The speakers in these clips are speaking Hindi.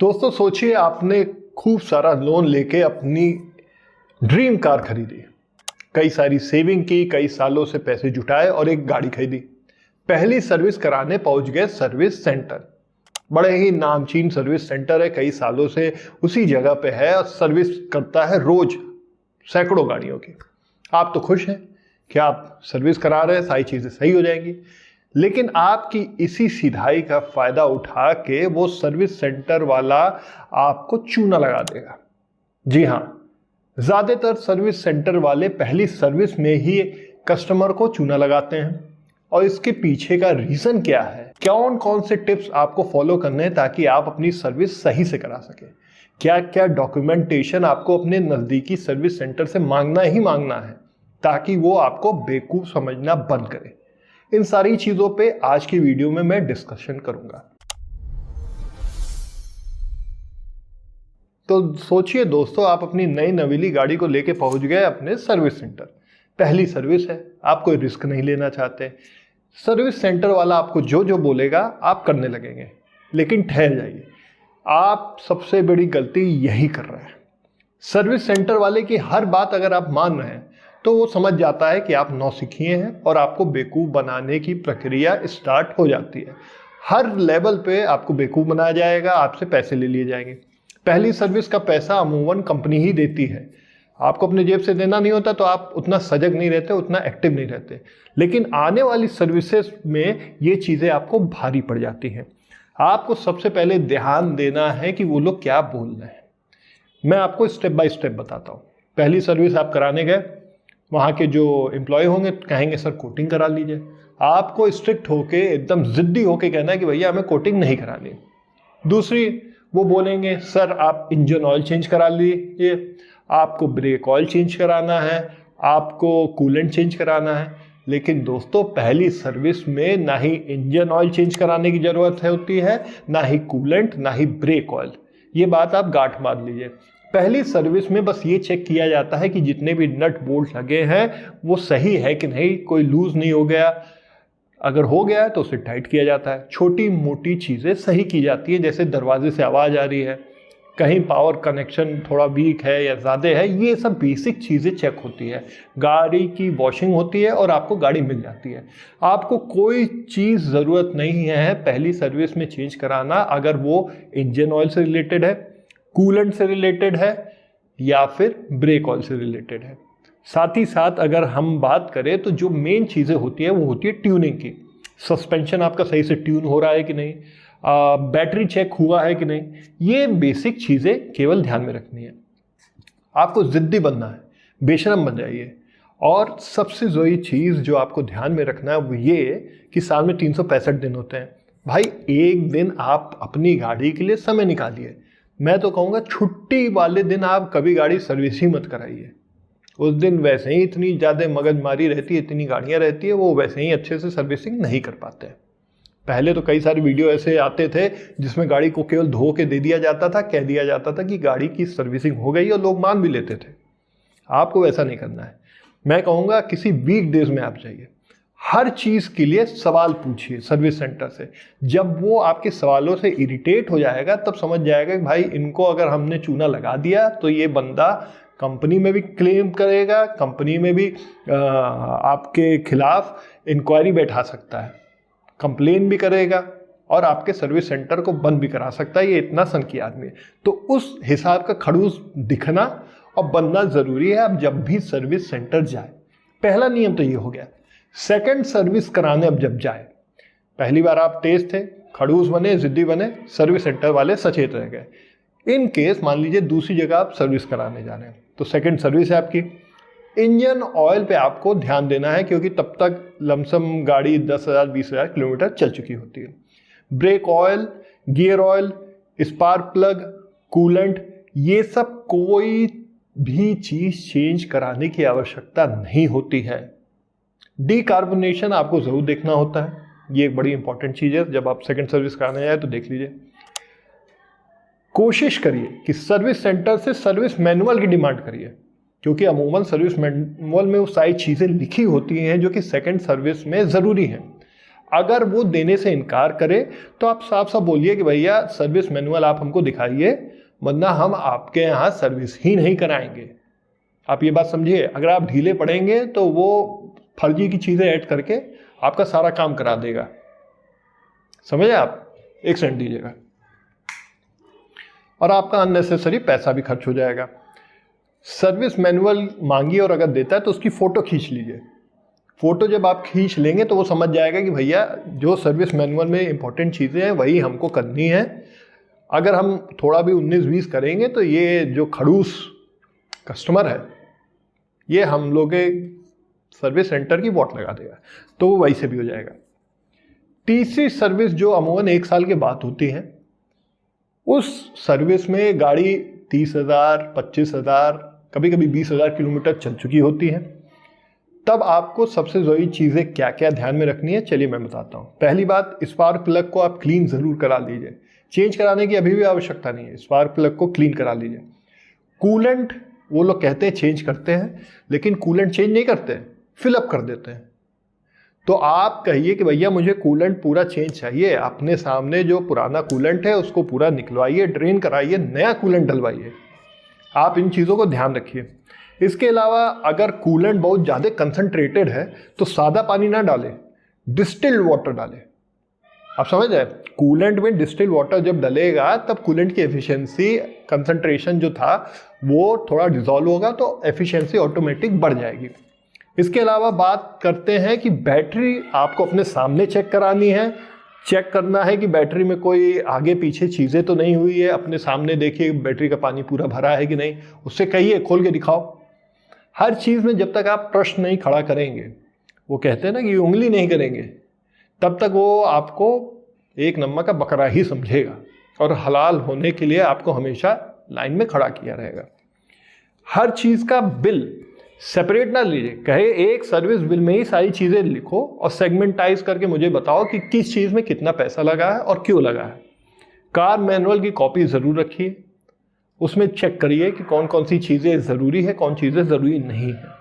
दोस्तों सोचिए आपने खूब सारा लोन लेके अपनी ड्रीम कार खरीदी, कई सारी सेविंग की, कई सालों से पैसे जुटाए और एक गाड़ी खरीदी। पहली सर्विस कराने पहुंच गए सर्विस सेंटर। बड़े ही नामचीन सर्विस सेंटर है, कई सालों से उसी जगह पे है और सर्विस करता है रोज सैकड़ों गाड़ियों की। आप तो खुश हैं कि आप सर्विस करा रहे हैं, सारी चीजें सही हो जाएंगी, लेकिन आपकी इसी सीधाई का फायदा उठा के वो सर्विस सेंटर वाला आपको चूना लगा देगा। जी हाँ, ज्यादातर सर्विस सेंटर वाले पहली सर्विस में ही कस्टमर को चूना लगाते हैं। और इसके पीछे का रीजन क्या है, कौन कौन से टिप्स आपको फॉलो करने हैं ताकि आप अपनी सर्विस सही से करा सकें, क्या क्या डॉक्यूमेंटेशन आपको अपने नजदीकी सर्विस सेंटर से मांगना ही मांगना है ताकि वो आपको बेवकूफ समझना बंद करे। इन सारी चीजों पे आज की वीडियो में मैं डिस्कशन करूंगा। तो सोचिए दोस्तों, आप अपनी नई नवीली गाड़ी को लेके पहुंच गए अपने सर्विस सेंटर। पहली सर्विस है, आप कोई रिस्क नहीं लेना चाहते। सर्विस सेंटर वाला आपको जो जो बोलेगा आप करने लगेंगे, लेकिन ठहर जाइए, आप सबसे बड़ी गलती यही कर रहे हैं। सर्विस सेंटर वाले की हर बात अगर आप मान रहे हैं तो वो समझ जाता है कि आप नौसिखिए हैं और आपको बेवकूफ़ बनाने की प्रक्रिया स्टार्ट हो जाती है। हर लेवल पे आपको बेवकूफ़ बनाया जाएगा, आपसे पैसे ले लिए जाएंगे। पहली सर्विस का पैसा अमूमन कंपनी ही देती है, आपको अपने जेब से देना नहीं होता, तो आप उतना सजग नहीं रहते, उतना एक्टिव नहीं रहते। लेकिन आने वाली सर्विसेज में ये चीज़ें आपको भारी पड़ जाती हैं। आपको सबसे पहले ध्यान देना है कि वो लोग क्या बोल रहे हैं। मैं आपको स्टेप बाय स्टेप बताता हूँ। पहली सर्विस आप कराने गए, वहाँ के जो एम्प्लॉय होंगे कहेंगे सर कोटिंग करा लीजिए। आपको स्ट्रिक्ट होके एकदम जिद्दी होके कहना है कि भैया हमें कोटिंग नहीं करानी। दूसरी, वो बोलेंगे सर आप इंजन ऑयल चेंज करा लीजिए, आपको ब्रेक ऑयल चेंज कराना है, आपको कूलेंट चेंज कराना है। लेकिन दोस्तों पहली सर्विस में ना ही इंजन ऑयल चेंज कराने की ज़रूरत होती है, ना ही कूलेंट, ना ही ब्रेक ऑयल। ये बात आप गांठ बांध लीजिए। पहली सर्विस में बस ये चेक किया जाता है कि जितने भी नट बोल्ट लगे हैं वो सही है कि नहीं, कोई लूज नहीं हो गया। अगर हो गया है तो उसे टाइट किया जाता है। छोटी मोटी चीज़ें सही की जाती है, जैसे दरवाजे से आवाज़ आ रही है, कहीं पावर कनेक्शन थोड़ा वीक है या ज़्यादा है, ये सब बेसिक चीज़ें चेक होती है। गाड़ी की वॉशिंग होती है और आपको गाड़ी मिल जाती है। आपको कोई चीज़ ज़रूरत नहीं है पहली सर्विस में चेंज कराना, अगर वो इंजन ऑयल से रिलेटेड है, कूलेंट से रिलेटेड है या फिर ब्रेक ऑयल से रिलेटेड है। साथ ही साथ अगर हम बात करें तो जो मेन चीज़ें होती है वो होती है ट्यूनिंग की। सस्पेंशन आपका सही से ट्यून हो रहा है कि नहीं, बैटरी चेक हुआ है कि नहीं, ये बेसिक चीज़ें केवल ध्यान में रखनी है। आपको जिद्दी बनना है, बेशरम बन जाइए। और सबसे ज़रूरी चीज़ जो आपको ध्यान में रखना है वो ये कि साल में 365 दिन होते हैं। भाई एक दिन आप अपनी गाड़ी के लिए समय निकालिए। मैं तो कहूँगा छुट्टी वाले दिन आप कभी गाड़ी सर्विस ही मत कराइए। उस दिन वैसे ही इतनी ज़्यादा मगजमारी रहती है, इतनी गाड़ियाँ रहती है, वो वैसे ही अच्छे से सर्विसिंग नहीं कर पाते हैं। पहले तो कई सारे वीडियो ऐसे आते थे जिसमें गाड़ी को केवल धो के दे दिया जाता था, कह दिया जाता था कि गाड़ी की सर्विसिंग हो गई और लोग मान भी लेते थे। आपको वैसा नहीं करना है। मैं कहूँगा किसी वीक डेज में आप जाइए, हर चीज़ के लिए सवाल पूछिए सर्विस सेंटर से। जब वो आपके सवालों से इरिटेट हो जाएगा तब समझ जाएगा कि भाई इनको अगर हमने चूना लगा दिया तो ये बंदा कंपनी में भी क्लेम करेगा, कंपनी में भी आपके खिलाफ इंक्वायरी बैठा सकता है, कंप्लेन भी करेगा और आपके सर्विस सेंटर को बंद भी करा सकता है। ये इतना सनकी आदमी है। तो उस हिसाब का खड़ूस दिखना और बनना ज़रूरी है अब जब भी सर्विस सेंटर जाए। पहला नियम तो ये हो गया। सेकंड सर्विस कराने अब जब जाए, पहली बार आप तेज थे, खड़ूस बने, जिद्दी बने, सर्विस सेंटर वाले सचेत रह गए। इन केस मान लीजिए दूसरी जगह आप सर्विस कराने जा रहे हैं, तो सेकंड सर्विस है आपकी। इंजन ऑयल पे आपको ध्यान देना है क्योंकि तब तक लमसम गाड़ी 10,000 20,000 किलोमीटर चल चुकी होती है। Brake oil, gear oil, spark plug, coolant, ये सब कोई भी चीज़ चेंज कराने की आवश्यकता नहीं होती है। डीकार्बोनेशन आपको ज़रूर देखना होता है, ये एक बड़ी इंपॉर्टेंट चीज़ है। जब आप सेकंड सर्विस कराने जाए तो देख लीजिए। कोशिश करिए कि सर्विस सेंटर से सर्विस मैनुअल की डिमांड करिए, क्योंकि अमूमन सर्विस मैनुअल में वो सारी चीज़ें लिखी होती हैं जो कि सेकंड सर्विस में ज़रूरी हैं। अगर वो देने से इनकार करे तो आप साफ साफ बोलिए कि भैया सर्विस मैनुअल आप हमको दिखाइए, वरना हम आपके यहाँ सर्विस ही नहीं कराएंगे। आप ये बात समझिए, अगर आप ढीले पड़ेंगे तो वो फर्जी की चीज़ें ऐड करके आपका सारा काम करा देगा। समझे आप? एक सेकंड दीजिएगा। और आपका अननेसेसरी पैसा भी खर्च हो जाएगा। सर्विस मैनुअल मांगिए और अगर देता है तो उसकी फ़ोटो खींच लीजिए। फ़ोटो जब आप खींच लेंगे तो वो समझ जाएगा कि भैया जो सर्विस मैनुअल में इंपॉर्टेंट चीज़ें हैं वही हमको करनी है। अगर हम थोड़ा भी 19-20 करेंगे तो ये जो खड़ूस कस्टमर है ये हम लोग के सर्विस सेंटर की वोट लगा देगा, तो वो वही से भी हो जाएगा। तीसरी सर्विस जो अमूमन 1 साल के बाद होती है, उस सर्विस में गाड़ी 30,000, 25,000, कभी कभी 20,000 किलोमीटर चल चुकी होती है। तब आपको सबसे ज़रूरी चीज़ें क्या क्या ध्यान में रखनी है, चलिए मैं बताता हूँ। पहली बात, स्पार्क प्लग को आप क्लीन ज़रूर करा लीजिए। चेंज कराने की अभी भी आवश्यकता नहीं है, स्पार्क प्लग को क्लीन करा लीजिए। कूलेंट वो लोग कहते हैं चेंज करते हैं, लेकिन कूलेंट चेंज नहीं करते, फिलअप कर देते हैं। तो आप कहिए कि भैया मुझे कूलेंट पूरा चेंज चाहिए, अपने सामने जो पुराना कूलेंट है उसको पूरा निकलवाइए, ड्रेन कराइए, नया कूलेंट डलवाइए। आप इन चीज़ों को ध्यान रखिए। इसके अलावा अगर कूलेंट बहुत ज़्यादा कंसंट्रेटेड है तो सादा पानी ना डालें, डिस्टिल्ड वाटर डालें। आप समझ रहे हैं? कूलेंट में डिस्टिल्ड वाटर जब डलेगा तब कूलेंट की एफिशिएंसी, कंसंट्रेशन जो था वो थोड़ा डिजॉल्व होगा तो एफिशिएंसी ऑटोमेटिक बढ़ जाएगी। इसके अलावा बात करते हैं कि बैटरी आपको अपने सामने चेक करानी है। चेक करना है कि बैटरी में कोई आगे पीछे चीज़ें तो नहीं हुई है। अपने सामने देखिए बैटरी का पानी पूरा भरा है कि नहीं, उससे कहिए खोल के दिखाओ। हर चीज़ में जब तक आप प्रश्न नहीं खड़ा करेंगे, वो कहते हैं ना कि उंगली नहीं करेंगे, तब तक वो आपको एक नंबर का बकरा ही समझेगा और हलाल होने के लिए आपको हमेशा लाइन में खड़ा किया रहेगा। हर चीज़ का बिल सेपरेट ना लीजिए, कहे एक सर्विस बिल में ही सारी चीज़ें लिखो और सेगमेंटाइज करके मुझे बताओ कि किस चीज़ में कितना पैसा लगा है और क्यों लगा है। कार मैनुअल की कॉपी ज़रूर रखिए, उसमें चेक करिए कि कौन कौन सी चीज़ें ज़रूरी है, कौन चीज़ें ज़रूरी नहीं है।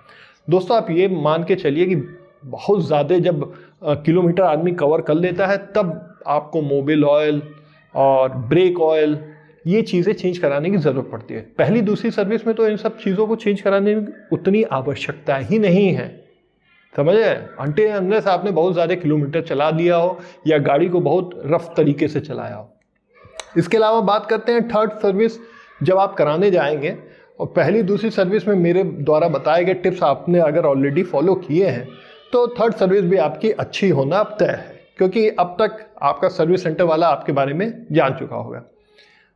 दोस्तों आप ये मान के चलिए कि बहुत ज़्यादा जब किलोमीटर आदमी कवर कर लेता है तब आपको मोबिल ऑयल और ब्रेक ऑयल ये चीज़ें चेंज कराने की ज़रूरत पड़ती है। पहली दूसरी सर्विस में तो इन सब चीज़ों को चेंज कराने की उतनी आवश्यकता ही नहीं है। समझे? अनलेस आपने बहुत ज़्यादा किलोमीटर चला दिया हो या गाड़ी को बहुत रफ तरीके से चलाया हो। इसके अलावा बात करते हैं थर्ड सर्विस। जब आप कराने जाएंगे और पहली दूसरी सर्विस में मेरे द्वारा बताए गए टिप्स आपने अगर ऑलरेडी फॉलो किए हैं तो थर्ड सर्विस भी आपकी अच्छी होना अब तय है, क्योंकि अब तक आपका सर्विस सेंटर वाला आपके बारे में जान चुका होगा।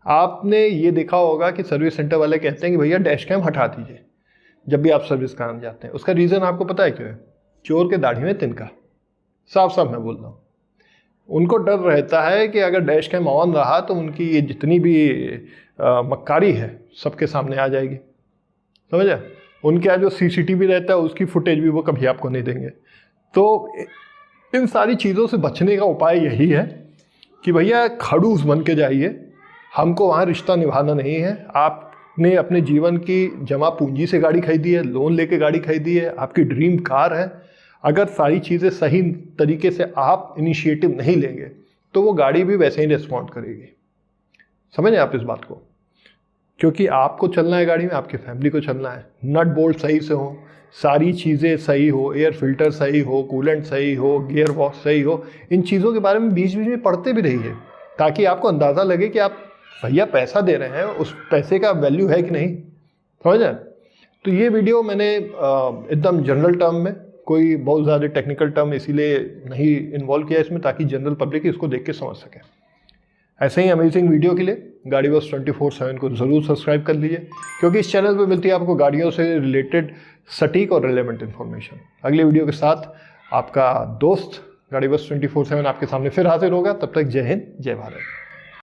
आपने ये देखा होगा कि सर्विस सेंटर वाले कहते हैं कि भैया डैश कैम हटा दीजिए जब भी आप सर्विस कराने जाते हैं। उसका रीज़न आपको पता है क्यों है? चोर के दाढ़ी में तिनका। साफ साफ मैं बोल रहा हूँ। उनको डर रहता है कि अगर डैश कैम ऑन रहा तो उनकी ये जितनी भी मक्कारी है सबके सामने आ जाएगी। समझे? उनके यहाँ जो सीसीटीवी रहता है उसकी फुटेज भी वो कभी आपको नहीं देंगे। तो इन सारी चीज़ों से बचने का उपाय यही है कि भैया खड़ूस बन के जाइए, हमको वहाँ रिश्ता निभाना नहीं है। आपने अपने जीवन की जमा पूंजी से गाड़ी खरीदी है, लोन लेके गाड़ी खरीदी है, आपकी ड्रीम कार है। अगर सारी चीज़ें सही तरीके से आप इनिशिएटिव नहीं लेंगे तो वो गाड़ी भी वैसे ही रिस्पॉन्ड करेगी। समझें आप इस बात को? क्योंकि आपको चलना है गाड़ी में, आपकी फैमिली को चलना है। नट बोल्ट सही से हो, सारी चीज़ें सही हो, एयर फिल्टर सही हो, कूलेंट सही हो, गियर बॉक्स सही हो। इन चीज़ों के बारे में बीच बीच में पढ़ते भी रहिए ताकि आपको अंदाज़ा लगे कि आप भैया पैसा दे रहे हैं, उस पैसे का वैल्यू है कि नहीं। समझ आए? तो ये वीडियो मैंने एकदम जनरल टर्म में, कोई बहुत ज़्यादा टेक्निकल टर्म इसीलिए नहीं इन्वॉल्व किया इसमें ताकि जनरल पब्लिक इसको देख के समझ सके। ऐसे ही अमेजिंग वीडियो के लिए गाड़ी बस 24/7 को ज़रूर सब्सक्राइब कर लीजिए, क्योंकि इस चैनल पर मिलती है आपको गाड़ियों से रिलेटेड सटीक और रिलेवेंट इन्फॉर्मेशन। अगले वीडियो के साथ आपका दोस्त गाड़ी बस 24/7 आपके सामने फिर हाजिर होगा। तब तक जय हिंद, जय भारत।